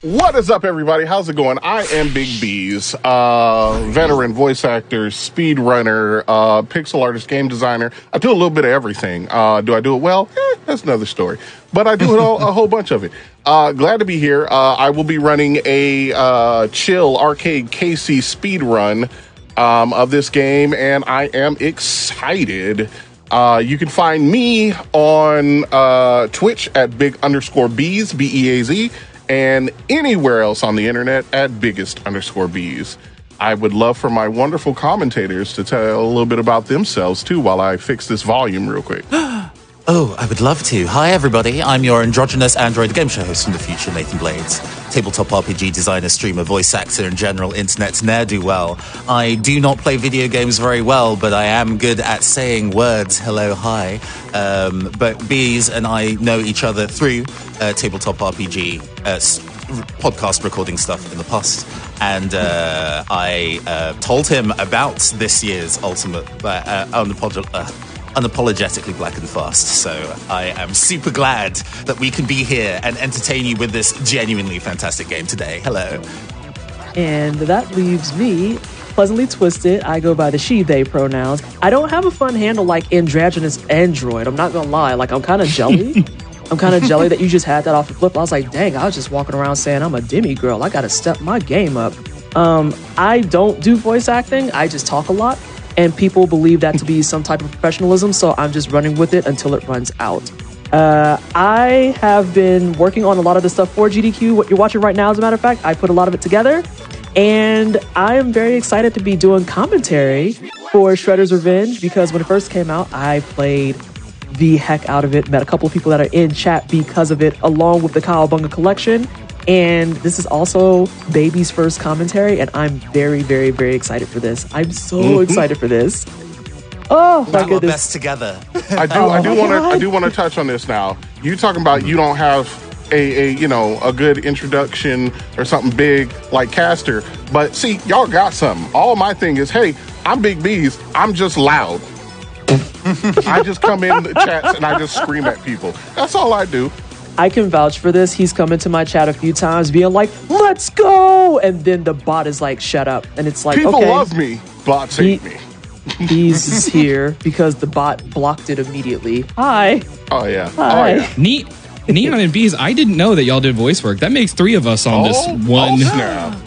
What is up, everybody? How's it going? I am Big B's, veteran voice actor, speedrunner, pixel artist, game designer. I do a little bit of everything. Do I do it well? That's another story. But I do it a whole bunch of it. Glad to be here. I will be running a chill arcade KC speed run of this game, and I am excited. You can find me on Twitch at big_B's, B-E-A-Z. And anywhere else on the internet at biggest_B's. I would love for my wonderful commentators to tell a little bit about themselves too while I fix this volume real quick. Oh, I would love to. Hi, everybody. I'm your androgynous android game show host from the future, Nathan Blades. Tabletop RPG designer, streamer, voice actor, and general internet ne'er-do-well. I do not play video games very well, but I am good at saying words, hello, hi. But Bees and I know each other through tabletop RPG podcast recording stuff in the past. And I told him about this year's ultimate Unapologetically Black and Fast. So I am super glad that we can be here and entertain you with this genuinely fantastic game today. Hello. And that leaves me pleasantly twisted. I go by the she, they pronouns. I don't have a fun handle like androgynous android. I'm not gonna lie. Like, I'm kind of jelly. I'm kind of jelly that you just had that off the flip. I was like, dang, I was just walking around saying I'm a demi girl. I gotta step my game up. I don't do voice acting. I just talk a lot. And people believe that to be some type of professionalism, so I'm just running with it until it runs out. I have been working on a lot of the stuff for GDQ. What you're watching right now, as a matter of fact, I put a lot of it together. And I am very excited to be doing commentary for Shredder's Revenge, because when it first came out, I played the heck out of it. Met a couple of people that are in chat because of it, along with the Cowabunga collection. And this is also Baby's first commentary, and I'm very, very, very excited for this. I'm so excited for this. Oh my goodness! Best together. I do want to touch on this now. You talking about you don't have a good introduction or something big like Caster, but see, y'all got something. All my thing is, hey, I'm Big B's. I'm just loud. I just come in the chats and I just scream at people. That's all I do. I can vouch for this. He's come into my chat a few times being like, let's go! And then the bot is like, shut up. And it's like, people okay. love me. Bots hate me. He's here because the bot blocked it immediately. Hi. Oh, yeah. Hi. Oh, yeah. Neon and Bees, I didn't know that y'all did voice work. That makes 3 of us on this one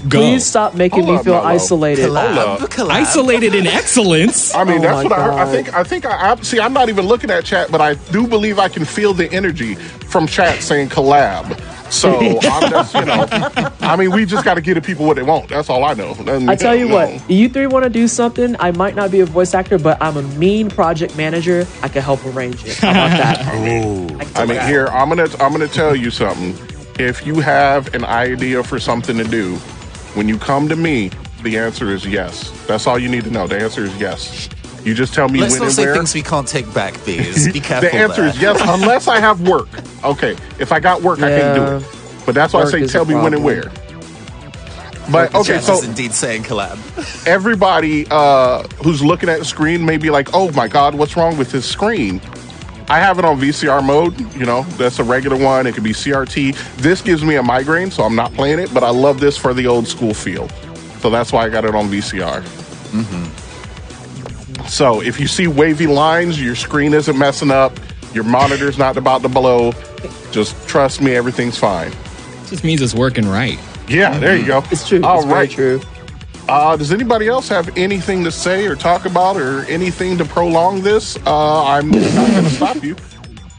go. Please stop making me feel isolated. Isolated in excellence. I mean, that's what I heard. I think I'm not even looking at chat, but I do believe I can feel the energy from chat saying collab. So I'm just, I mean, we just got to give the people what they want. That's all I know. I tell you what, you 3 want to do something. I might not be a voice actor, but I'm a mean project manager. I can help arrange it. How about that? I mean, here, I'm gonna tell you something. If you have an idea for something to do, when you come to me, the answer is yes. That's all you need to know. The answer is yes. You just tell me when and where. Let's not say things we can't take back, Bees. Be careful. The answer is yes, unless I have work. Okay, if I got work, I can do it. But that's why I say tell me when and where. But okay, so is indeed saying collab. Everybody who's looking at the screen may be like, "Oh my God, what's wrong with this screen?" I have it on VCR mode. That's a regular one. It could be CRT. This gives me a migraine, so I'm not playing it. But I love this for the old school feel. So that's why I got it on VCR. So if you see wavy lines, your screen isn't messing up, your monitor's not about to blow, just trust me, everything's fine. Just means it's working right. Yeah, there you go. It's true. All it's right. Very true. Does anybody else have anything to say or talk about or anything to prolong this? I'm not going to stop you.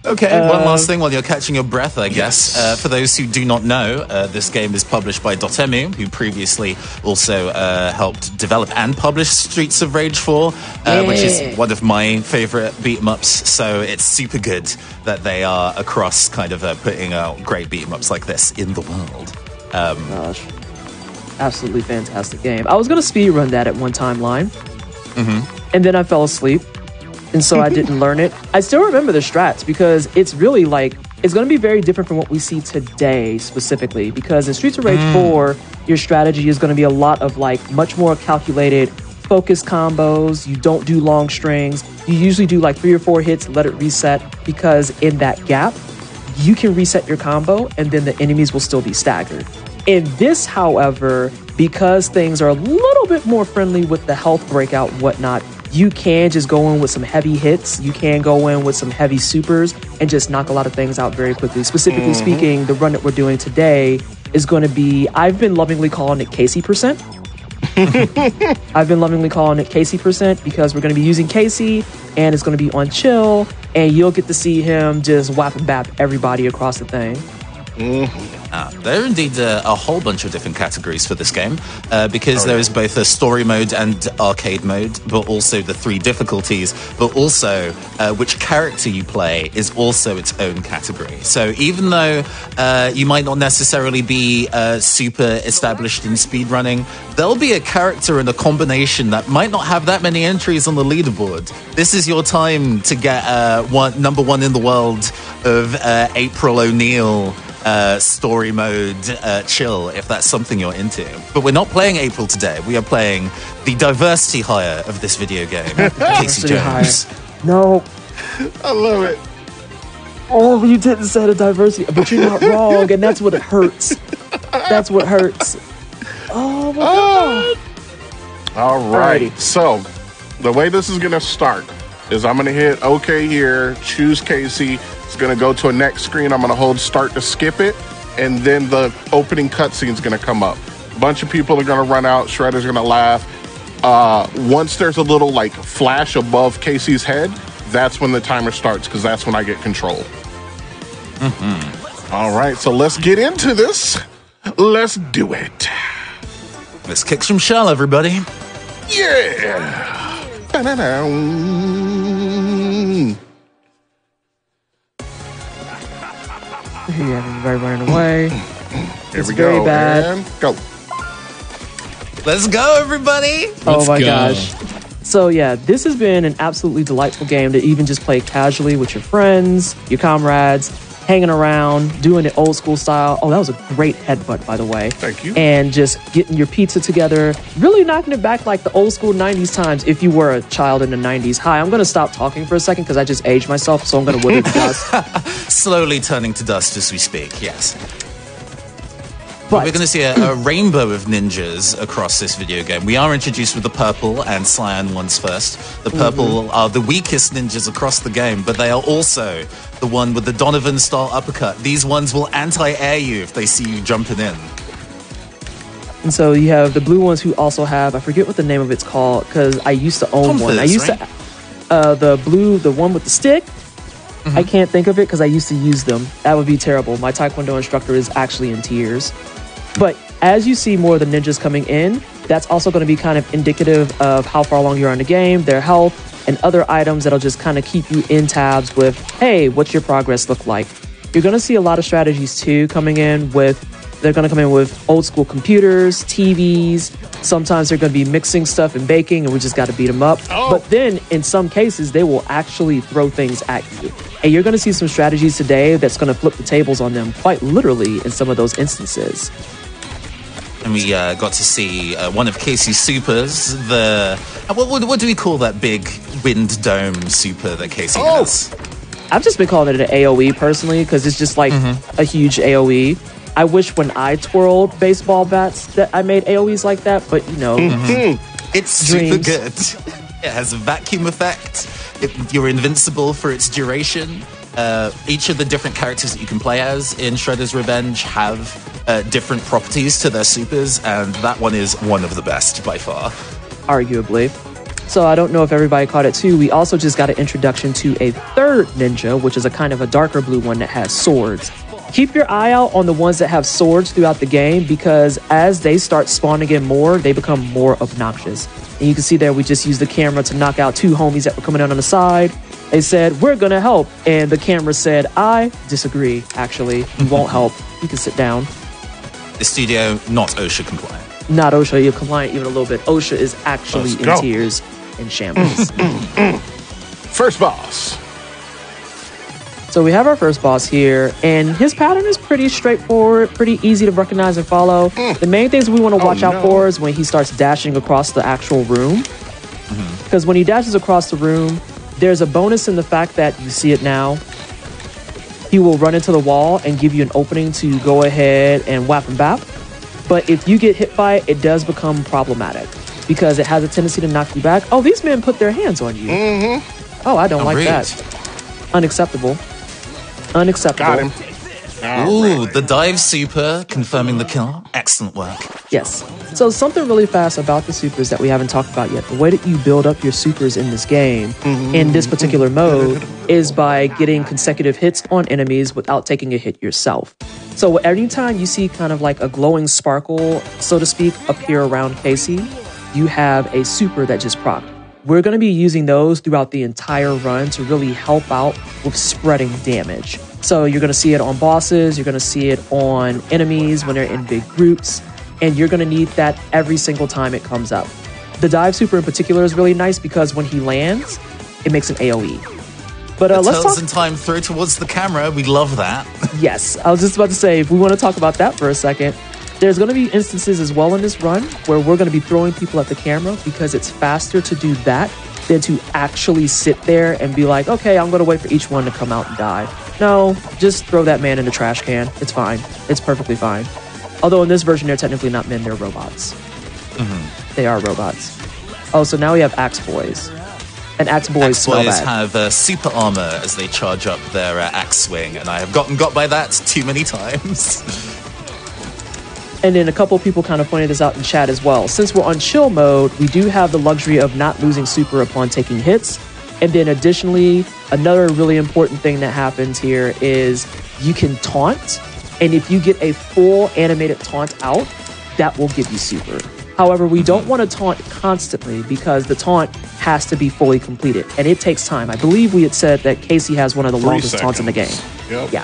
Okay, one last thing while you're catching your breath, I guess. Yes. For those who do not know, this game is published by Dotemu, who previously also helped develop and publish Streets of Rage 4, which is one of my favorite beat-em-ups. So it's super good that they are across kind of putting out great beat-em-ups like this in the world. Gosh. Absolutely fantastic game. I was going to speedrun that at one timeline, and then I fell asleep. And so I didn't learn it. I still remember the strats because it's really it's going to be very different from what we see today specifically. Because in Streets of Rage 4, your strategy is going to be a lot of much more calculated, focused combos. You don't do long strings. You usually do 3 or 4 hits, let it reset. Because in that gap, you can reset your combo and then the enemies will still be staggered. In this, however, because things are a little bit more friendly with the health breakout and whatnot, you can just go in with some heavy hits. You can go in with some heavy supers and just knock a lot of things out very quickly. Specifically speaking, the run that we're doing today is going to be, I've been lovingly calling it Casey percent. I've been lovingly calling it Casey percent because we're going to be using Casey and it's going to be on chill and you'll get to see him just whap and bap everybody across the thing. There are indeed a whole bunch of different categories for this game because there is both a story mode and arcade mode, but also the 3 difficulties, but also which character you play is also its own category. So even though you might not necessarily be super established in speedrunning, there'll be a character and a combination that might not have that many entries on the leaderboard. This is your time to get number 1 in the world of April O'Neil story mode chill, if that's something you're into. But we're not playing April today. We are playing the diversity hire of this video game, Casey Jones. No. I love it. Oh, you didn't say the diversity, but you're not wrong, and that's what it hurts. That's what hurts. Oh, my God. All right. So, the way this is going to start is I'm going to hit OK here, choose Casey. It's going to go to a next screen. I'm going to hold start to skip it, and then the opening cutscene is going to come up. A bunch of people are going to run out. Shredder's going to laugh. Once there's a little like flash above Casey's head, that's when the timer starts because that's when I get control. All right, so let's get into this. Let's do it. Let's kick some shell, everybody. Yeah. Da-da-da. You have everybody running away. Here It's we very go. bad. And go. Let's go, everybody. Oh my go. gosh. So yeah, this has been an absolutely delightful game to even just play casually with your friends, your comrades, hanging around, doing it old school style. Oh, that was a great headbutt, by the way. Thank you. And just getting your pizza together, really knocking it back like the old school 90s times if you were a child in the 90s. Hi, I'm going to stop talking for a second because I just aged myself, so I'm going to wither to dust. Slowly turning to dust as we speak, yes. But We're going to see a rainbow of ninjas across this video game. We are introduced with the purple and cyan ones first. The purple are the weakest ninjas across the game, but they are also the one with the Donovan-style uppercut. These ones will anti-air you if they see you jumping in. And so you have the blue ones who also have, I forget what the name of it's called because I used to own one. I used to, the one with the stick. I can't think of it because I used to use them. That would be terrible. My Taekwondo instructor is actually in tears. But as you see more of the ninjas coming in, that's also going to be kind of indicative of how far along you're in the game, their health, and other items that'll just kind of keep you in tabs with, hey, what's your progress look like? You're going to see a lot of strategies too coming in with, they're going to come in with old school computers, TVs. Sometimes they're going to be mixing stuff and baking and we just got to beat them up. But then in some cases, they will actually throw things at you. And you're going to see some strategies today that's going to flip the tables on them quite literally in some of those instances. And we got to see one of Casey's supers, the... What do we call that big wind dome super that Casey has? I've just been calling it an AoE personally because it's just like a huge AoE. I wish when I twirled baseball bats that I made AoEs like that, but you know. It's super good. It has a vacuum effect. You're invincible for its duration. Each of the different characters that you can play as in Shredder's Revenge have different properties to their supers, and that one is one of the best by far. Arguably. So I don't know if everybody caught it too. We also just got an introduction to a third ninja, which is a kind of a darker blue one that has swords. Keep your eye out on the ones that have swords throughout the game because as they start spawning in more, they become more obnoxious. And you can see there we just used the camera to knock out 2 homies that were coming in on the side. They said, we're going to help. And the camera said, I disagree, actually. You won't help. You can sit down. The studio, not OSHA compliant. Not OSHA, you're compliant even a little bit. OSHA is actually in tears and shambles. First boss. So we have our first boss here, and his pattern is pretty straightforward, pretty easy to recognize and follow. The main things we want to watch out for is when he starts dashing across the actual room. Because when he dashes across the room, there's a bonus in the fact that you see it now. He will run into the wall and give you an opening to go ahead and whap and bap. But if you get hit by it, it does become problematic because it has a tendency to knock you back. Oh, these men put their hands on you. Oh, I don't like that. Unacceptable. Unacceptable. Got him. Ooh, the dive super confirming the kill. Excellent work. Yes. So something really fast about the supers that we haven't talked about yet. The way that you build up your supers in this game, in this particular mode, is by getting consecutive hits on enemies without taking a hit yourself. So anytime you see kind of like a glowing sparkle, so to speak, appear around Casey, you have a super that just procced. We're going to be using those throughout the entire run to really help out with spreading damage. So you're going to see it on bosses, you're going to see it on enemies when they're in big groups, and you're going to need that every single time it comes up. The dive super in particular is really nice because when he lands, it makes an AoE. But let's talk in time through towards the camera. We love that. Yes, I was just about to say, if we want to talk about that for a second, there's going to be instances as well in this run where we're going to be throwing people at the camera because it's faster to do that than to actually sit there and be like, okay, I'm going to wait for each one to come out and die. No, just throw that man in the trash can. It's fine. It's perfectly fine. Although in this version, they're technically not men, they're robots. They are robots. Oh, so now we have Axe Boys. And Axe Boys smell Boys bad. have super armor as they charge up their axe swing, and I have gotten got by that too many times. And then a couple people kind of pointed this out in chat as well. Since we're on chill mode, we do have the luxury of not losing super upon taking hits. And then additionally, another really important thing that happens here is you can taunt. And if you get a full animated taunt out, that will give you super. However, we don't want to taunt constantly because the taunt has to be fully completed. And it takes time. I believe we had said that Casey has one of the longest taunts in the game. Yep. Yeah.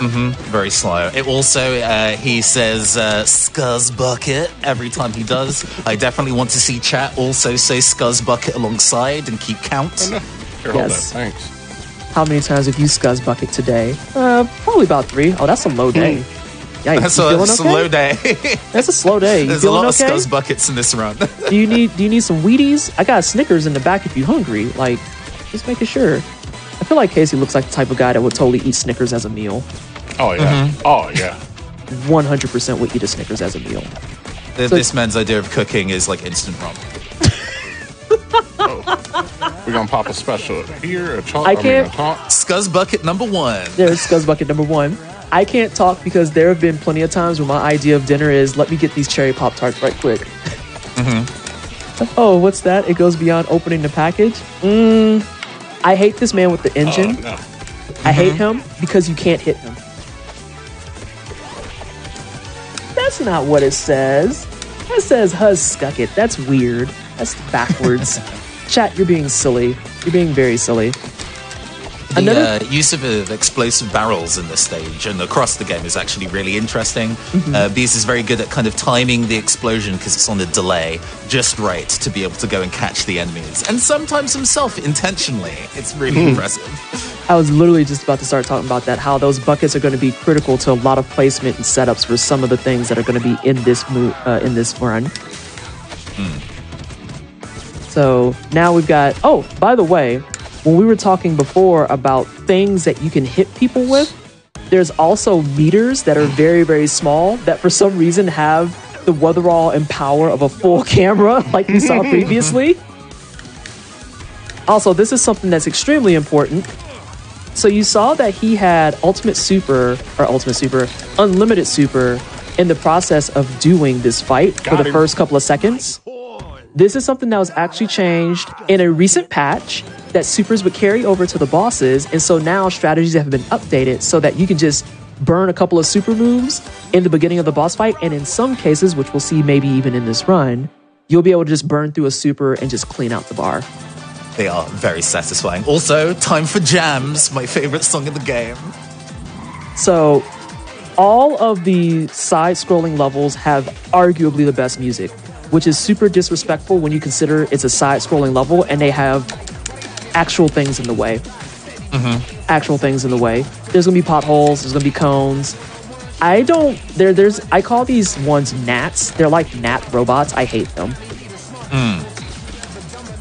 Very slow. It also, he says Scuzz Bucket every time he does. I definitely want to see chat also say Scuzz Bucket alongside and keep count. Here, hold Yes. that. Thanks. How many times have you Scuzz Bucket today? Probably about 3. Oh, that's a low day. Yikes, That's you a feeling slow day. That's a slow day. You There's a feeling lot okay? of Scuzz Buckets in this run. Do you need some Wheaties? I got Snickers in the back if you're hungry. Like, just making sure. I feel like Casey looks like the type of guy that would totally eat Snickers as a meal. Oh, yeah. Oh, yeah. 100% would eat a Snickers as a meal. This man's idea of cooking is like instant ramen. We're going to pop a special here, a taunt. I can't- a taunt. Scuzz Bucket number 1. There's Scuzz Bucket number 1. I can't talk because there have been plenty of times where my idea of dinner is, let me get these cherry Pop-Tarts right quick. Oh, what's that? It goes beyond opening the package? I hate this man with the engine. No. I hate him because you can't hit him. That's not what it says. It says Huzzucket. That's weird. That's backwards. Chat, you're being silly. You're being very silly. The use of explosive barrels in this stage and across the game is actually really interesting. Beast is very good at kind of timing the explosion because it's on a delay just right to be able to go and catch the enemies. And sometimes himself intentionally. It's really impressive. I was literally just about to start talking about that, how those buckets are going to be critical to a lot of placement and setups for some of the things that are going to be in this run. So now we've got, oh, by the way, when we were talking before about things that you can hit people with, there's also meters that are very, very small that for some reason have the weatherall and power of a full camera like we saw previously. Also, this is something that's extremely important. So you saw that he had Unlimited Super in the process of doing this fight for the first couple of seconds. This is something that was actually changed in a recent patch that supers would carry over to the bosses. And so now strategies have been updated so that you can just burn a couple of super moves in the beginning of the boss fight. And in some cases, which we'll see maybe even in this run, you'll be able to just burn through a super and just clean out the bar. They are very satisfying. Also, Time for Jams, my favorite song in the game. So all of the side-scrolling levels have arguably the best music, which is super disrespectful when you consider it's a side-scrolling level and they have actual things in the way. Actual things in the way. There's gonna be potholes, there's gonna be cones. I call these ones gnats. They're like gnat robots. I hate them.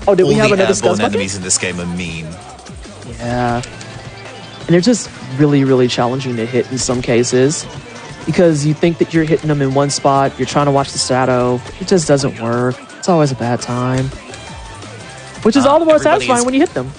Oh, did we have another Scuzz Bucket? Enemies in this game are mean. Yeah. And they're just really, really challenging to hit in some cases. because you think that you're hitting them in one spot. You're trying to watch the shadow. It just doesn't work. It's always a bad time. Which is all the more satisfying when you hit them.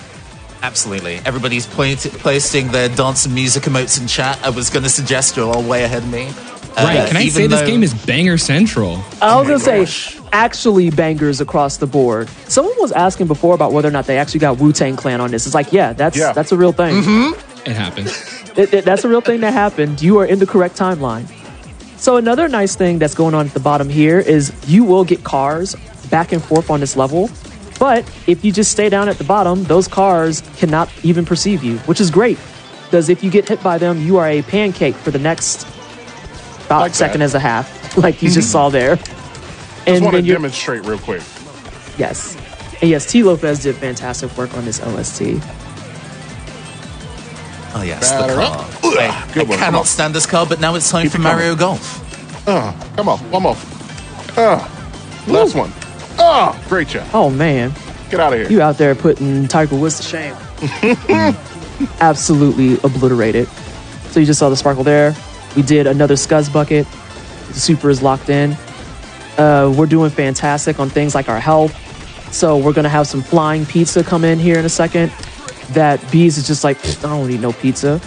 Absolutely. Everybody's placing their dance and music emotes in chat. I was going to suggest you're all way ahead of me. Right. Can I say this game is banger central? I was going to say, actually bangers across the board. Someone was asking before about whether or not they actually got Wu-Tang Clan on this. It's like, that's a real thing. Mm-hmm. It happened. That's a real thing that happened. You are in the correct timeline. So another nice thing that's going on at the bottom here is you will get cars back and forth on this level. But if you just stay down at the bottom, those cars cannot even perceive you, which is great. Because if you get hit by them, you are a pancake for the next about second and a half, like you just saw there. And just want to demonstrate real quick. Yes. And yes, T. Lopez did fantastic work on this OST. Oh, yes, the car. I cannot stand this car, but now it's time for Mario Golf. Come on, one more. Last one. Great job. Oh, man. Get out of here. You out there putting Tiger Woods to shame. Absolutely obliterated. So you just saw the sparkle there. We did another Scuzz bucket. The super is locked in. We're doing fantastic on things like our health. So we're going to have some flying pizza come in here in a second. That Bees is just like, I don't need no pizza.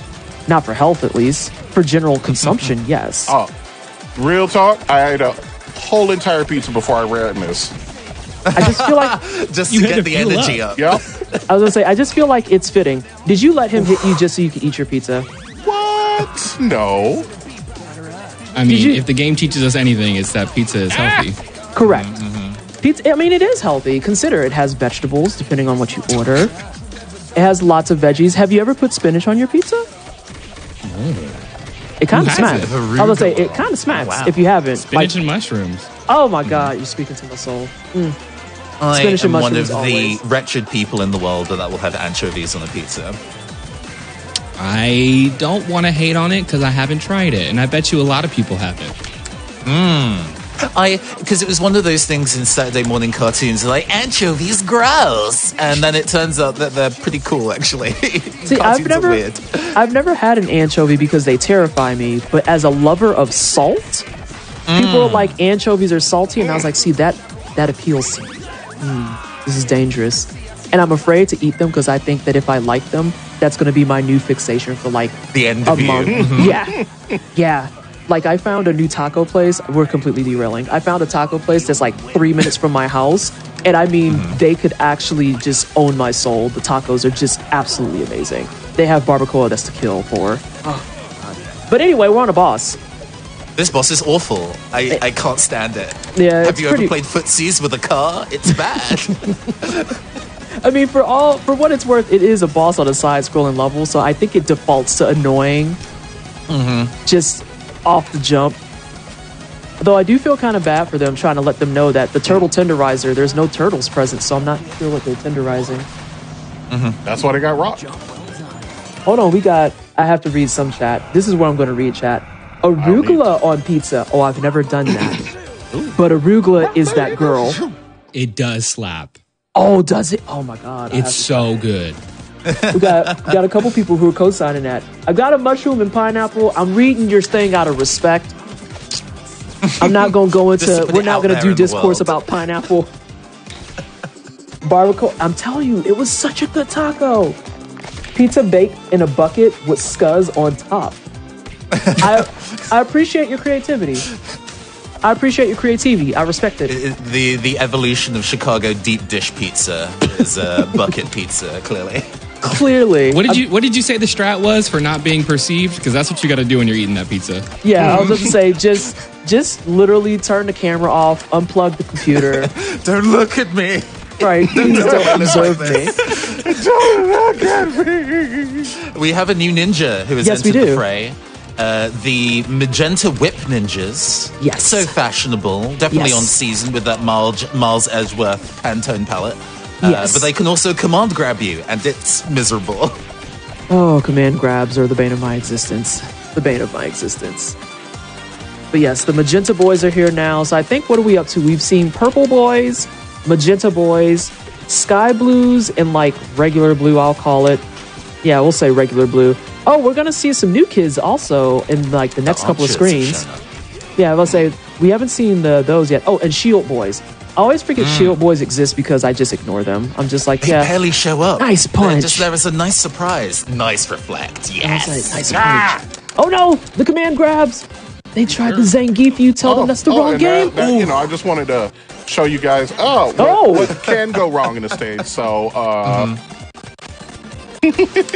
Not for health, at least. For general consumption, yes. Real talk, I ate a whole entire pizza before I ran this. I just feel like... just to get the energy up. Yep. I was going to say, I just feel like it's fitting. Did you let him hit you just so you could eat your pizza? What? No. I mean, if the game teaches us anything, it's that pizza is healthy. Correct. Pizza, I mean, it is healthy. Consider it has vegetables, depending on what you order. It has lots of veggies. Have you ever put spinach on your pizza? It kind of smacks. I was going to say, it kind of smacks if you haven't. Spinach and mushrooms. Oh my God, you're speaking to my soul. I Spinach and am one of mushrooms always. the wretched people in the world that will have anchovies on a pizza. I don't want to hate on it because I haven't tried it, and I bet you a lot of people haven't. Because it was one of those things in Saturday morning cartoons, like, anchovies gross, and then it turns out that they're pretty cool, actually. See, I've never had an anchovy because they terrify me, but as a lover of salt, people are like, anchovies are salty, and I was like, see, that appeals to me. This is dangerous. And I'm afraid to eat them because I think that if I like them, that's going to be my new fixation for like the end a of month. Yeah. Like I found a new taco place. We're completely derailing. I found a taco place that's like 3 minutes from my house. And I mean, they could actually just own my soul. The tacos are just absolutely amazing. They have barbacoa that's to kill for. But anyway, we're on a boss. This boss is awful. I can't stand it. Yeah, Have you ever played footsies with a car? It's bad. I mean, for what it's worth, it is a boss on a side-scrolling level, so I think it defaults to annoying. Just off the jump. Though I do feel kind of bad for them, trying to let them know that the turtle tenderizer, there's no turtles present, so I'm not sure what they're tenderizing. That's why they got rocked. Hold on, I have to read some chat. This is what I'm going to read, chat. Arugula on pizza. Oh, I've never done that. But arugula is that girl. It does slap. Oh, does it? Oh my God. It's so good. We got a couple people who are co-signing that. I got a mushroom and pineapple. I'm reading your thing out of respect. I'm not going to go into, we're not going to do discourse about pineapple. Barbacoa. I'm telling you, it was such a good taco. Pizza baked in a bucket with scuzz on top. I appreciate your creativity. I respect it. The evolution of Chicago deep dish pizza is bucket pizza, clearly. What did you say the strat was for not being perceived? Because that's what you got to do when you're eating that pizza. Yeah, I was about to say just literally turn the camera off, unplug the computer. Don't look at me. Right, please don't observe me. Don't look at me. We have a new ninja who has entered the fray. The magenta whip ninjas. Yes. So fashionable. Definitely on season with that Miles Edgeworth Pantone palette. Yes. But they can also command grab you, and it's miserable. Oh, command grabs are the bane of my existence. But yes, the magenta boys are here now. So I think, what are we up to? We've seen purple boys, magenta boys, sky blues, and like regular blue, I'll call it. Yeah, we'll say regular blue. Oh, we're gonna see some new kids also in like the next couple of screens. Yeah, I will say we haven't seen those yet. Oh, and Shield Boys. I always forget Shield Boys exist because I just ignore them. I'm just like, They barely show up. Nice punch. There was a nice surprise. Nice reflect. Yes. Nice punch. Oh no, the command grabs. They tried to Zangief you. Tell them that's the wrong game. You know, I just wanted to show you guys. What can go wrong in the stage. So.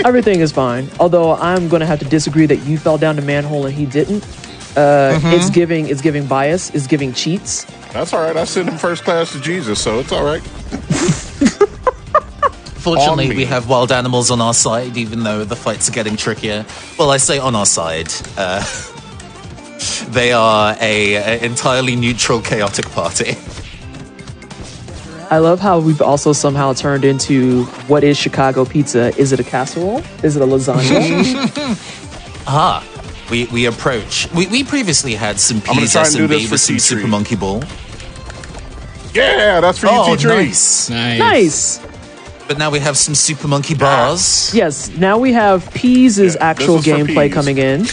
Everything is fine. Although I'm going to have to disagree that you fell down the manhole and he didn't. It's giving bias. It's giving cheats. That's all right. I sent him first class to Jesus, so it's all right. Fortunately, we have wild animals on our side, even though the fights are getting trickier. Well, I say on our side. They are a entirely neutral, chaotic party. I love how we've also somehow turned into what is Chicago pizza? Is it a casserole? Is it a lasagna? We approach. We previously had some peas SMB with some Super Monkey Ball. Yeah, that's for you, T-Tree. Nice. But now we have some Super Monkey Bars. Yes, now we have Peas' actual gameplay coming in.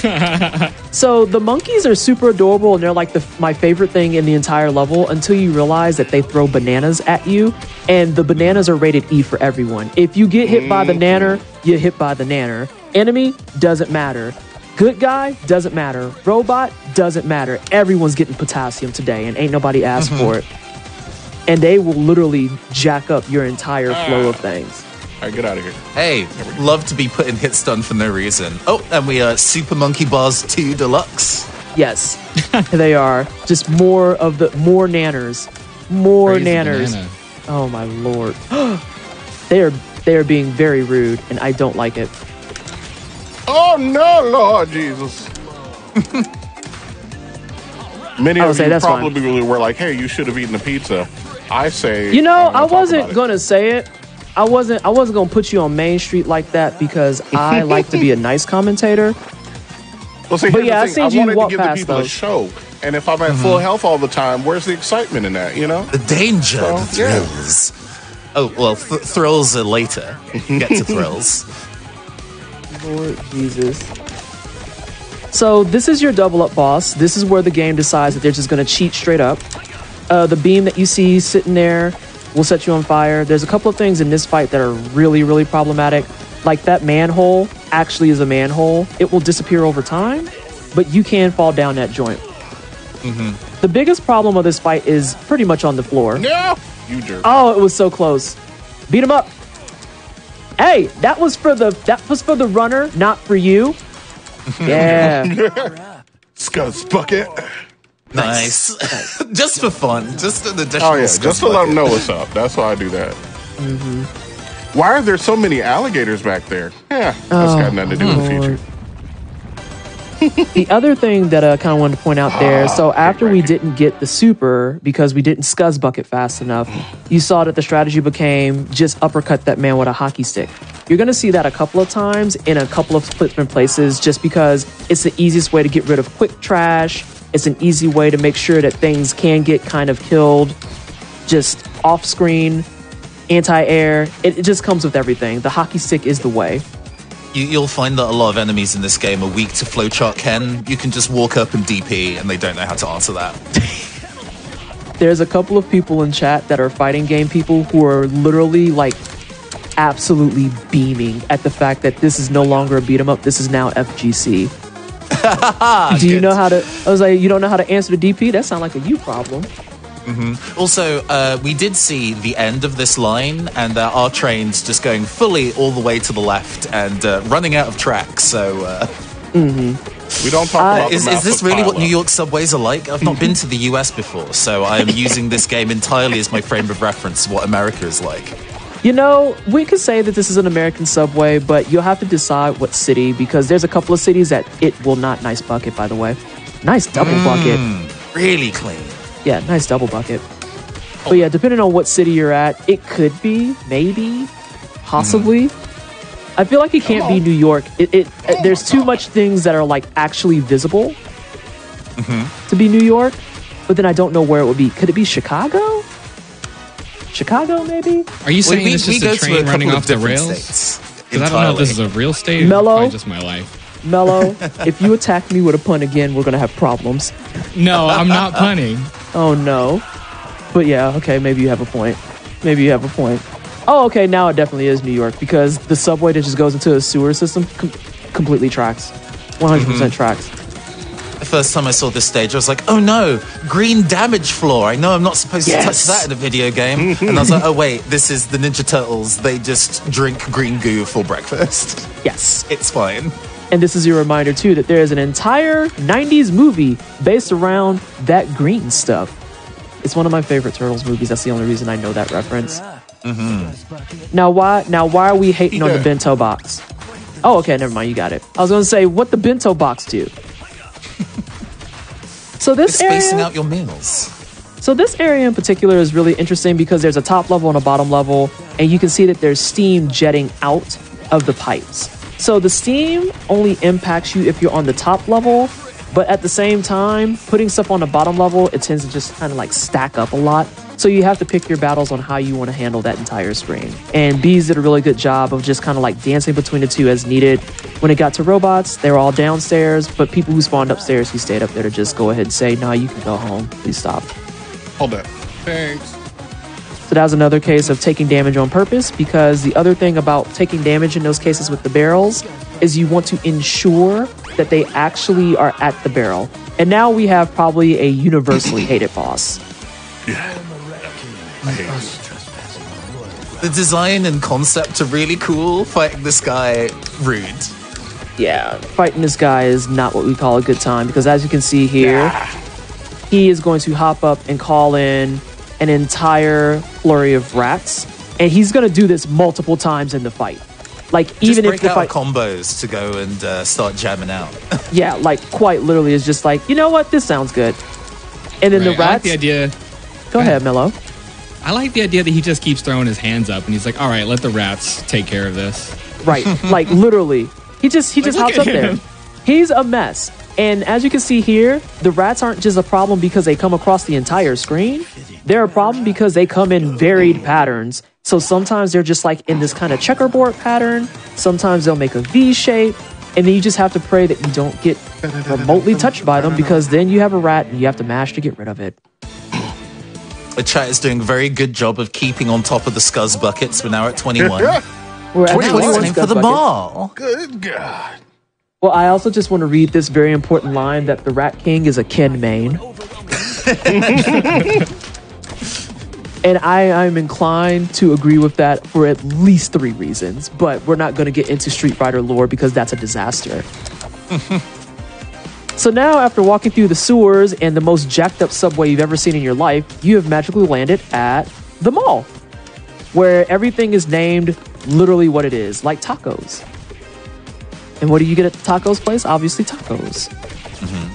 So the monkeys are super adorable, and they're like my favorite thing in the entire level until you realize that they throw bananas at you, and the bananas are rated E for everyone. If you get hit by the nanner, you're hit by the nanner. Enemy, doesn't matter. Good guy, doesn't matter. Robot, doesn't matter. Everyone's getting potassium today, and ain't nobody asked for it. And they will literally jack up your entire flow of things. All right, get out of here. Hey, love to be put in hit stun for no reason. Oh, and we are Super Monkey Bars 2 Deluxe. Yes, they are. Just more nanners. More Crazy nanners. banana. Oh my lord. They are being very rude, and I don't like it. Oh no, Lord Jesus. Many of you probably were like, hey, you should have eaten a pizza. I say, you know, I wasn't gonna say it. I wasn't gonna put you on Main Street like that because I like to be a nice commentator. Well, see, but yeah, I wanted to give the people those. a show, and if I'm at full health all the time, where's the excitement in that? You know, the danger, the thrills. Yeah. Oh well, thrills are later. Get to thrills. Lord Jesus. So this is your double up boss. This is where the game decides that they're just going to cheat straight up. The beam that you see sitting there will set you on fire. There's a couple of things in this fight that are really, really problematic. Like that manhole actually is a manhole. It will disappear over time, but you can fall down that joint. The biggest problem of this fight is pretty much on the floor. Yeah, you jerk. Oh, it was so close. Beat him up. Hey, that was for the runner, not for you. Yeah. Scuzz bucket. Nice. Just for fun. Just an additional. Oh yeah, just to let them know what's up. That's why I do that. Why are there so many alligators back there? Yeah, that's got nothing to do with the future. The other thing that I kind of wanted to point out there, so after we didn't get the super because we didn't Scuzz bucket fast enough, you saw that the strategy became just uppercut that man with a hockey stick. You're going to see that a couple of times in a couple of different places just because it's the easiest way to get rid of quick trash. It's an easy way to make sure that things can get kind of killed just off screen, anti-air. It just comes with everything. The hockey stick is the way. You'll find that a lot of enemies in this game are weak to flowchart Ken. You can just walk up and DP and they don't know how to answer that. There's a couple of people in chat that are fighting game people who are literally like absolutely beaming at the fact that this is no longer a beat 'em up. This is now FGC. Do you know how to? I was like, you don't know how to answer the DP? That sounds like a you problem. Also, we did see the end of this line, and our trains just going fully all the way to the left and running out of track. So, we don't talk about is this really what New York subways are like? I've not been to the US before, so I am using this game entirely as my frame of reference of what America is like. You know, we could say that this is an American subway, but you'll have to decide what city, because there's a couple of cities that it will not. Nice bucket, by the way. Nice double bucket. Really clean. Yeah, nice double bucket. But yeah, depending on what city you're at, it could be, maybe, possibly. I feel like it can't be New York. There's too much things that are like actually visible to be New York, but then I don't know where it would be. Could it be Chicago? Chicago, maybe? Are you saying it's just a train running off the rails? States. Because I don't know if this is a real state or Mellow? probably just my life. Mellow, if you attack me with a pun again, we're going to have problems. No, I'm not punning. Oh, no. But yeah, okay, maybe you have a point. Maybe you have a point. Oh, okay, now it definitely is New York because the subway that just goes into a sewer system completely tracks. 100% tracks. The first time I saw this stage, I was like, oh no, green damage floor. I know I'm not supposed to touch that in a video game. And I was like, oh wait, this is the Ninja Turtles. They just drink green goo for breakfast. Yes. It's fine. And this is your reminder, too, that there is an entire 90s movie based around that green stuff. It's one of my favorite Turtles movies. That's the only reason I know that reference. Now, why are we hating on the bento box? Oh, okay, never mind. You got it. I was going to say, what the bento box do? So this area, spacing out your meals. So this area in particular is really interesting because there's a top level and a bottom level, and you can see that there's steam jetting out of the pipes. So the steam only impacts you if you're on the top level, but at the same time, putting stuff on the bottom level, it tends to just kind of like stack up a lot. So you have to pick your battles on how you want to handle that entire screen. And Bees did a really good job of just kind of like dancing between the two as needed. When it got to robots, they were all downstairs, but people who spawned upstairs, he stayed up there to just go ahead and say, nah, you can go home. Please stop. Hold that. Thanks. So that was another case of taking damage on purpose, because the other thing about taking damage in those cases with the barrels is you want to ensure that they actually are at the barrel. And now we have probably a universally hated boss. Yeah. I hate this. The design and concept are really cool. Fighting this guy, rude. Yeah, fighting this guy is not what we call a good time, because as you can see here, he is going to hop up and call in an entire flurry of rats, and he's going to do this multiple times in the fight. Like, Just even if break the out fight combos to go and start jamming out. yeah, like quite literally is just like, you know what, this sounds good. And then the I like rats the idea. Go ahead, Mello. I like the idea that he just keeps throwing his hands up and he's like, all right, let the rats take care of this. Right, like literally, he just hops up there. He's a mess. And as you can see here, the rats aren't just a problem because they come across the entire screen. They're a problem because they come in varied patterns. So sometimes they're just like in this kind of checkerboard pattern. Sometimes they'll make a V shape. And then you just have to pray that you don't get remotely touched by them, because then you have a rat and you have to mash to get rid of it. The chat is doing a very good job of keeping on top of the scuzz buckets. We're now at 21. We're at 21 21 time for scuzz the buckets. ball. Good God. Well, I also just want to read this very important line that the Rat King is a kin main. And I'm inclined to agree with that for at least 3 reasons, but we're not going to get into Street Fighter lore because that's a disaster. So now, after walking through the sewers and the most jacked up subway you've ever seen in your life, you have magically landed at the mall, where everything is named literally what it is, like tacos. And what do you get at the tacos place? Obviously tacos.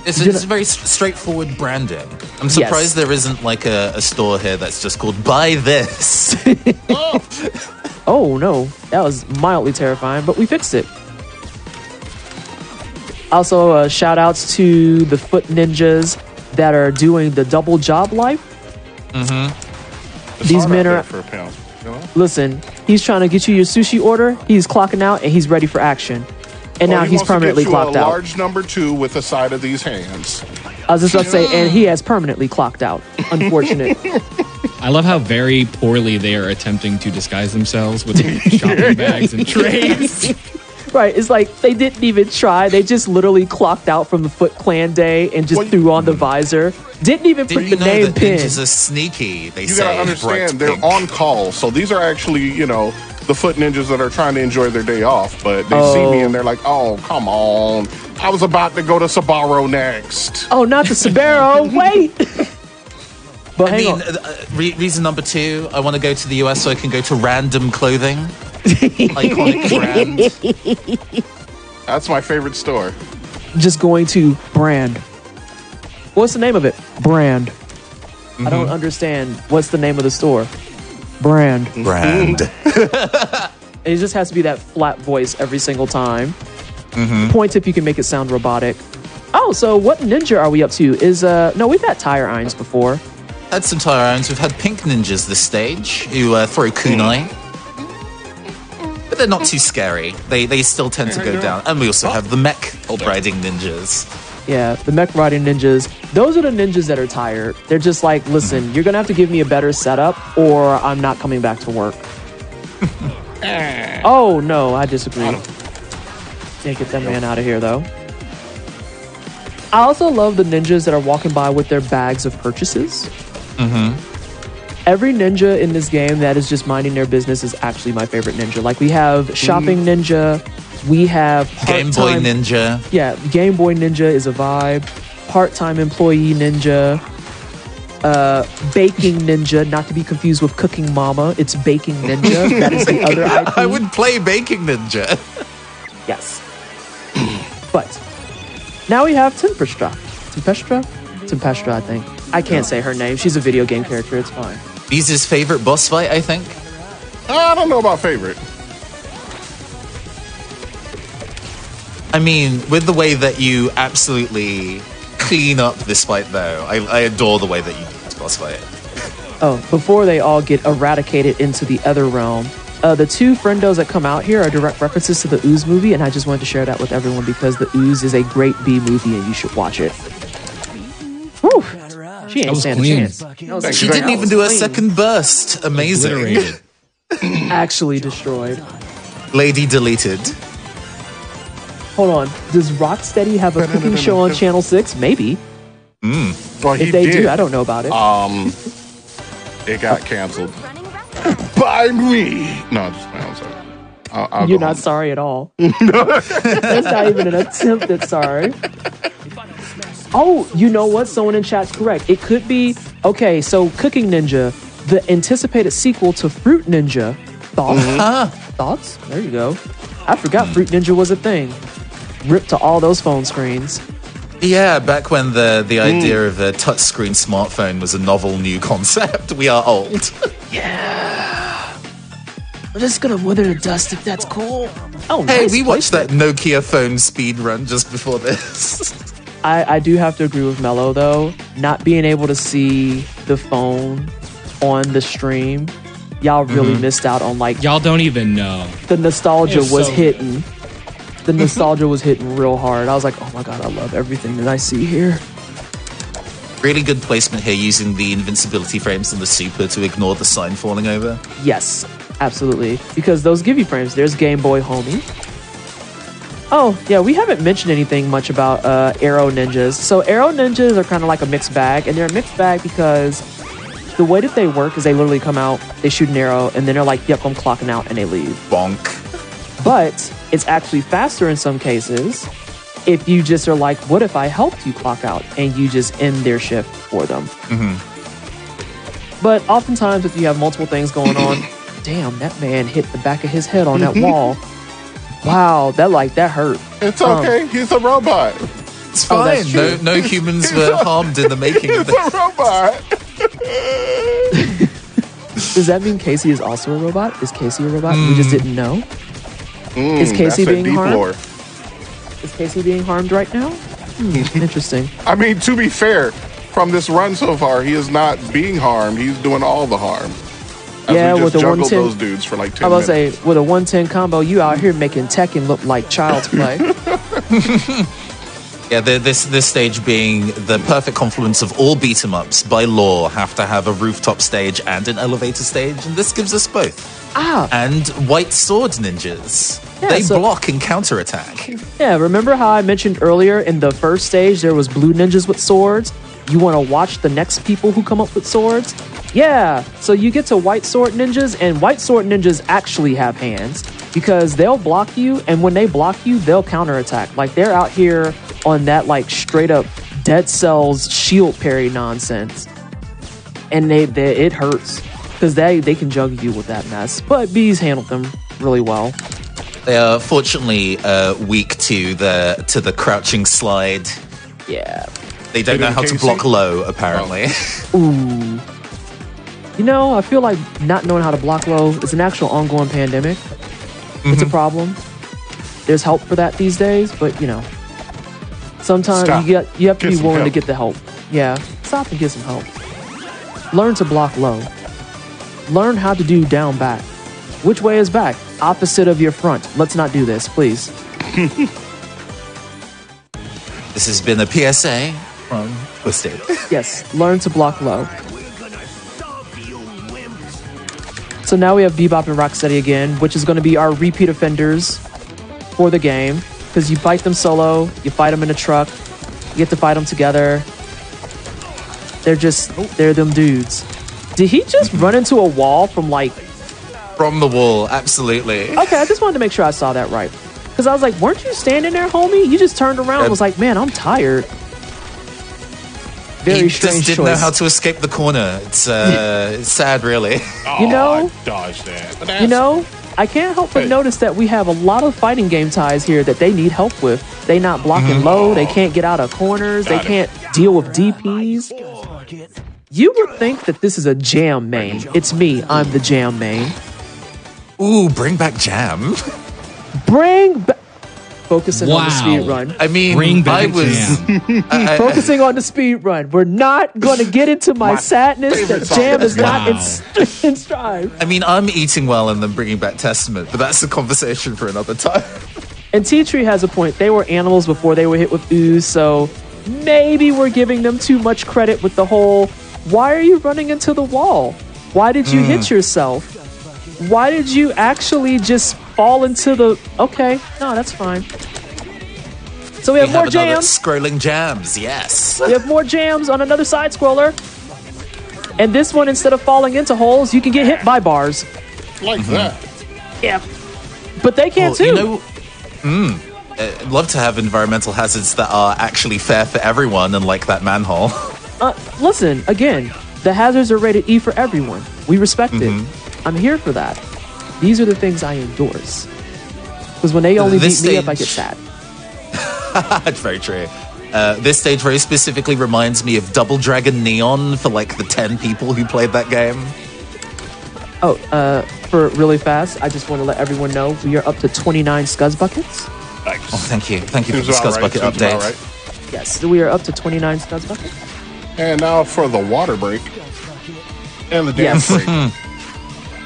It's very straightforward branding. I'm surprised there isn't like a store here that's just called Buy This. Oh no, that was mildly terrifying, but we fixed it. Also, shout outs to the foot ninjas that are doing the double job life. These men are, for a pound, you know? listen, he's trying to get you your sushi order, he's clocking out, and he's ready for action. And now he's permanently clocked out. Large number 2 with the side of these hands. I was just about to say, and he has permanently clocked out. Unfortunate. I love how very poorly they are attempting to disguise themselves with shopping bags and trays. Right, it's like they didn't even try. They just literally clocked out from the Foot Clan day and just threw on the visor. Didn't even put the name pin. Ninjas are sneaky, they You say. gotta understand, Bright they're pink. on call. So these are actually, you know, the foot ninjas that are trying to enjoy their day off. But they see me and they're like, oh, come on. I was about to go to Sabaro next. Oh, not the Sabaro. Wait. But I hang mean, on. reason number 2, I want to go to the US so I can go to Random Clothing. Iconic brand. That's my favorite store. Just going to brand. What's the name of it? Brand. I don't understand. What's the name of the store? Brand. Brand. It just has to be that flat voice every single time. Point if you can make it sound robotic. Oh, so what ninja are we up to? No, we've had tire irons before. Had some tire irons. We've had pink ninjas this stage who throw kunai. But they're not too scary. They still tend to go down. And we also have the mech riding ninjas. Yeah, the mech riding ninjas. Those are the ninjas that are tired. They're just like, listen, you're going to have to give me a better setup or I'm not coming back to work. Oh, no, I disagree. Can't get that man out of here, though. I also love the ninjas that are walking by with their bags of purchases. Every ninja in this game that is just minding their business is actually my favorite ninja. Like, we have shopping ninja. We have Game Boy Ninja. Yeah, Game Boy Ninja is a vibe. Part-time employee ninja. Baking ninja, not to be confused with Cooking Mama. It's Baking Ninja. That is the other IP. I would play Baking Ninja. Yes. But now we have Tempestra. Tempestra, I think. I can't say her name. She's a video game character. It's fine. Beez's favorite boss fight, I think. I don't know about favorite. I mean, with the way that you absolutely clean up this fight, though, I adore the way that you do this boss fight. Oh, before they all get eradicated into the other realm, the two friendos that come out here are direct references to the Ooze movie, and I just wanted to share that with everyone because the Ooze is a great B movie and you should watch it. Whew. She ain't stand a chance. She didn't even do a second burst. Amazing. Obliterated. Actually destroyed. Lady deleted. Hold on. Does Rocksteady have a cooking show on Channel 6? Maybe. Well, If they do, I don't know about it. It got canceled by me. No, I'm just I'm sorry. I'll You're go not home. sorry at all. That's not even an attempt at sorry. Oh, you know what? Someone in chat's correct. It could be, okay, so Cooking Ninja, the anticipated sequel to Fruit Ninja. Thoughts? Thoughts? There you go. I forgot Fruit Ninja was a thing. Ripped to all those phone screens. Yeah, back when the idea of a touchscreen smartphone was a novel new concept. We are old. Yeah. We're just gonna wither the dust if that's cool. Oh, Hey, nice we watched that placement. Nokia phone speed run just before this. I do have to agree with Mello, though. Not being able to see the phone on the stream, y'all really missed out on, like, Y'all don't even know. the nostalgia It's was so- hitting. The nostalgia was hitting real hard. I was like, oh my god, I love everything that I see here. Really good placement here using the invincibility frames and the super to ignore the sign falling over. Yes, absolutely. Because those give you frames. There's Game Boy Homie. Oh, yeah, we haven't mentioned anything much about Arrow Ninjas. So Arrow Ninjas are kind of like a mixed bag, and they're a mixed bag because the way that they work is they literally come out, they shoot an arrow, and then they're like, yep, I'm clocking out, and they leave. Bonk. But it's actually faster in some cases if you just are like, what if I helped you clock out and you just end their shift for them? But oftentimes if you have multiple things going on, damn, that man hit the back of his head on that wall. Wow, that hurt. It's okay. He's a robot. It's Oh, fine. that's true. No humans were harmed in the making of He's a this. robot. Does that mean Casey is also a robot? Is Casey a robot? We just didn't know. Is Casey That's a being deep harmed? lore. Is Casey being harmed right now? Interesting. I mean, to be fair, from this run so far, he is not being harmed. He's doing all the harm. As Yeah, we with just the juggled 110 those dudes for like 10 I was about minutes. to say, with a 110 combo, you out here making Tekken look like child's play. Yeah, this stage being the perfect confluence of all beat 'em ups by law have to have a rooftop stage and an elevator stage, and this gives us both. And white sword ninjas. Yeah, They so- block and counterattack. Yeah, remember how I mentioned earlier in the first stage there was blue ninjas with swords? You want to watch the next people who come up with swords? Yeah, so you get to white sword ninjas, and white sword ninjas actually have hands because they'll block you, and when they block you, they'll counterattack. Like, they're out here on that, like, straight up Dead Cells shield parry nonsense. And it hurts because they can juggle you with that mess. But Bees handled them really well. They are fortunately weak to the crouching slide. Yeah. They don't know how to Casey? block low, apparently. Ooh. You know, I feel like not knowing how to block low is an actual ongoing pandemic. It's a problem. There's help for that these days, but you know, sometimes Stop. you have to Get be some willing to help. get the help. Yeah, stop and get some help. Learn to block low. Learn how to do down back. Which way is back? opposite of your front. Let's not do this, please. This has been a PSA from Twisted. Yes, learn to block low. So now we have Bebop and Rocksteady again, which is going to be our repeat offenders for the game. Because you fight them solo, you fight them in a truck, you get to fight them together. They're them dudes. Did he just run into a wall from like... From the wall, absolutely. Okay, I just wanted to make sure I saw that right. Because I was like, weren't you standing there, homie? You just turned around and was like, man, I'm tired. Very strange just didn't choice. know how to escape the corner. It's sad, really. You know, I dodged that. But you know, I can't help but notice that we have a lot of fighting game ties here that they need help with. They not blocking low. They can't get out of corners. They can't deal with DPs. You would think that this is a jam main. It's me. I'm the jam main. Ooh, bring back Jam. Bring back... Focusing on the Wow. speed run. I mean, Bring back I was... Jam. Focusing on the speed run. We're not going to get into my sadness that favorite song. Jam is not Wow. in stride. I mean, I'm eating well and then bringing back Testament, but that's a conversation for another time. And T-Tree has a point. They were animals before they were hit with ooze, so maybe we're giving them too much credit with the whole, why are you running into the wall? Why did you hit yourself? Why did you actually just fall into the... Okay, no, that's fine. So we have more another jams. scrolling Jams, yes. We have more jams on another side scroller. And this one, instead of falling into holes, you can get hit by bars. like that. Yeah. But they can too. You know, I'd love to have environmental hazards that are actually fair for everyone, and like that manhole. Listen, again, the hazards are rated E for everyone. We respect it. I'm here for that. These are the things I endorse. Because when they only This beat me up, I get stage- sad. That's very true. This stage very specifically reminds me of Double Dragon Neon for like the 10 people who played that game. Oh, for really fast, I just want to let everyone know we are up to 29 Scuzz buckets. Nice. Oh, thank you. Thank you for Seems the about Scuzz right. Bucket Seems update. about right. Yes, we are up to 29 Scuzz buckets. And now for the water break and the dance Yes. break.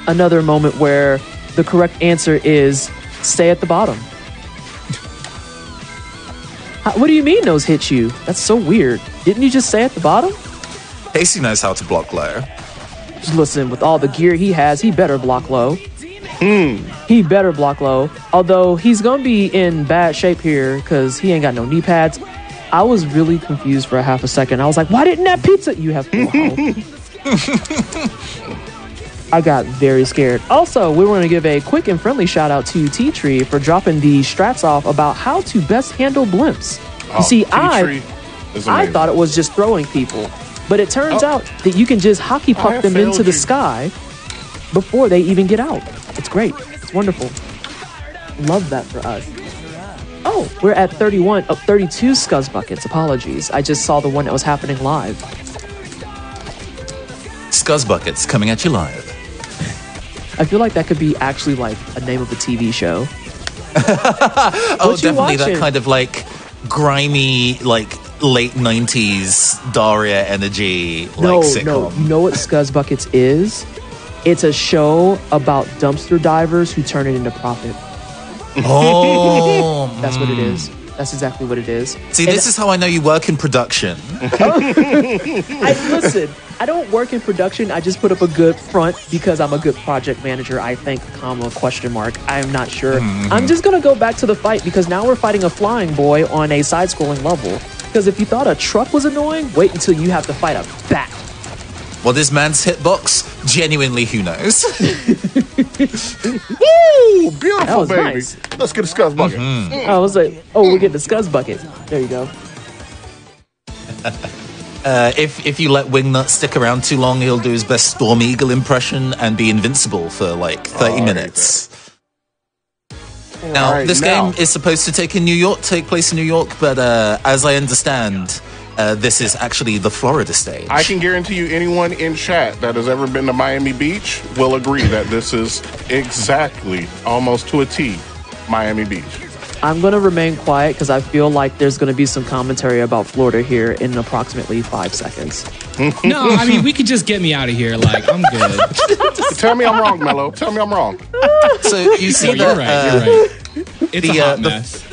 Another moment where the correct answer is stay at the bottom. What do you mean those hit you? That's so weird. Didn't you just stay at the bottom? Casey knows how to block low. Just listen, with all the gear he has, he better block low. He better block low. Although he's going to be in bad shape here because he ain't got no knee pads. I was really confused for a half a second. I was like, why didn't that pizza... You have to... I got very scared. Also, we want to give a quick and friendly shout out to T-Tree for dropping the strats off about how to best handle blimps. You see, T-Tree is I amazing. thought it was just throwing people, but it turns out that you can just hockey I puck have them into failed the you. sky before they even get out. It's great. It's wonderful. Love that for us. Oh, we're at 32 Scuzz buckets. Apologies. I just saw the one that was happening live. Scuzz Buckets coming at you live. I feel like that could be actually like a name of a TV show. Oh, What you definitely that watching? kind of like grimy, like late 90s Daria energy, like No, sitcom. you know what Scuzz Buckets is? It's a show about dumpster divers who turn it into profit. Oh, That's what it is. That's exactly what it is. see, this is how I know you work in production. Listen, I don't work in production. I just put up a good front because I'm a good project manager, I think, comma, question mark. I'm not sure. I'm just going to go back to the fight because now we're fighting a flying boy on a side-scrolling level. Because if you thought a truck was annoying, wait until you have to fight a bat. Well, this man's hitbox, genuinely, who knows? Woo! Beautiful, That was baby. nice. Let's get a Scuzz bucket. I was like, oh, we're getting the Scuzz bucket. There you go. If you let Wingnut stick around too long, he'll do his best Storm Eagle impression and be invincible for like 30 minutes. Now, Alright, this now- game is supposed to take place in New York, but as I understand, this is actually the Florida stage. I can guarantee you anyone in chat that has ever been to Miami Beach will agree that this is exactly, almost to a T, Miami Beach. I'm going to remain quiet because I feel like there's going to be some commentary about Florida here in approximately 5 seconds. No, I mean, we could just get me out of here. Like, I'm good. Tell me I'm wrong, Mello. Tell me I'm wrong. So you see You're right. You're right. It's a hot mess.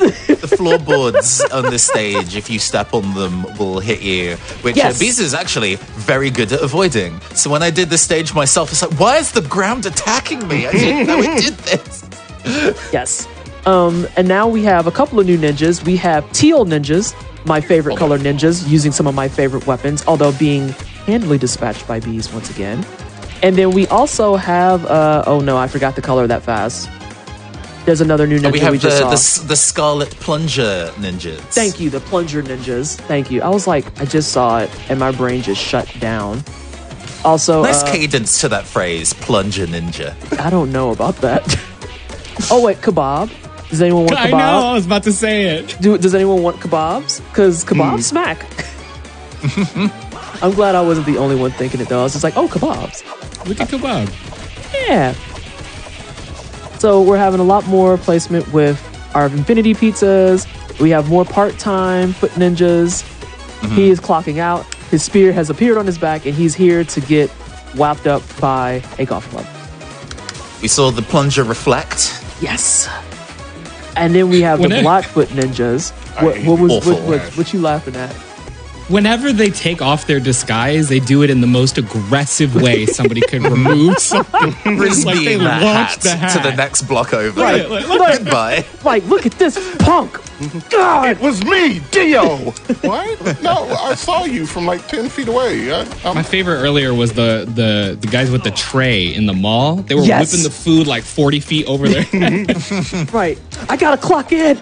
the floorboards on the stage, if you step on them, will hit you, which Yes. Beez is actually very good at avoiding. So when I did the stage myself, it's like, why is the ground attacking me? I didn't know it did this. Yes. And now we have a couple of new ninjas. We have teal ninjas, my favorite color ninjas, using some of my favorite weapons, although being handily dispatched by bees once again. And then we also have, oh no, I forgot the color that fast. There's another new ninja We have just saw. the Scarlet Plunger ninjas. Thank you, the plunger ninjas. Thank you. I was like, I just saw it, and my brain just shut down. Also, Nice cadence to that phrase, plunger ninja. I don't know about that. Oh wait, kebab. Does anyone want kebab? I know. I was about to say it. Does anyone want kebabs? Because kebabs smack. I'm glad I wasn't the only one thinking it though. I was just like, oh, kebabs. Look at kebab. Yeah. So we're having a lot more placement with our Infinity pizzas. We have more part-time foot ninjas. He is clocking out. His spear has appeared on his back, and he's here to get whapped up by a golf club. We saw the plunger reflect. Yes. And then we have the Blackfoot ninjas. What you laughing at? Whenever they take off their disguise, they do it in the most aggressive way somebody could remove something. Frisbee Like they that launched hat the to the hat. next block over. Right, Goodbye. Like, look at this punk. God. It was me, Dio. What? No, I saw you from like 10 feet away. My favorite earlier was the guys with the tray in the mall. They were whipping the food like 40 feet over there. Right. I gotta clock in.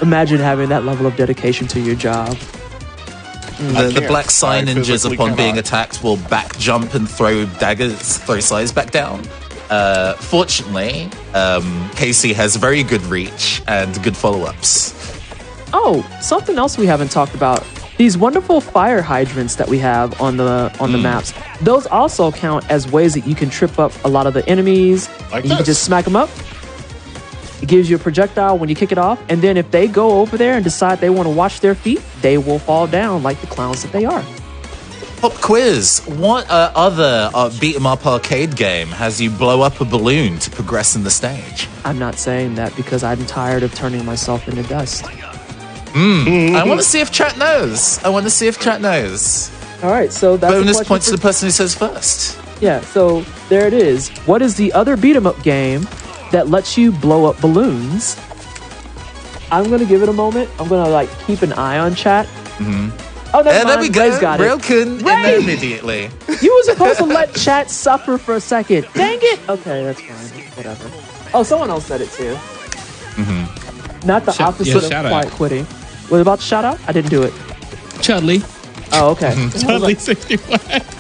Imagine having that level of dedication to your job. The black sign I ninjas, physically upon being cannot. attacked, will back jump and throw daggers, throw scythes back down. Fortunately, Casey has very good reach and good follow-ups. Oh, something else we haven't talked about. These wonderful fire hydrants that we have on the maps. Those also count as ways that you can trip up a lot of the enemies. Like and you can this. just smack them up. It gives you a projectile when you kick it off. And then if they go over there and decide they want to wash their feet, they will fall down like the clowns that they are. Pop quiz. What other beat 'em up arcade game has you blow up a balloon to progress in the stage? I'm not saying that because I'm tired of turning myself into dust. I want to see if chat knows. All right, so that's bonus a question points to for- the person who says first. Yeah, so there it is. What is the other beat 'em up game that lets you blow up balloons? I'm gonna give it a moment. I'm gonna like keep an eye on chat. Oh, never mind. There we go. Ray's got it. Railkin in Ray! there immediately. You were supposed to let chat suffer for a second. Dang it. Okay, that's fine. Whatever. Oh, someone else said it too. Not the opposite of shout quiet out. quitting. What about the shout out? I didn't do it. Chudley. Oh, okay. Chudley 61.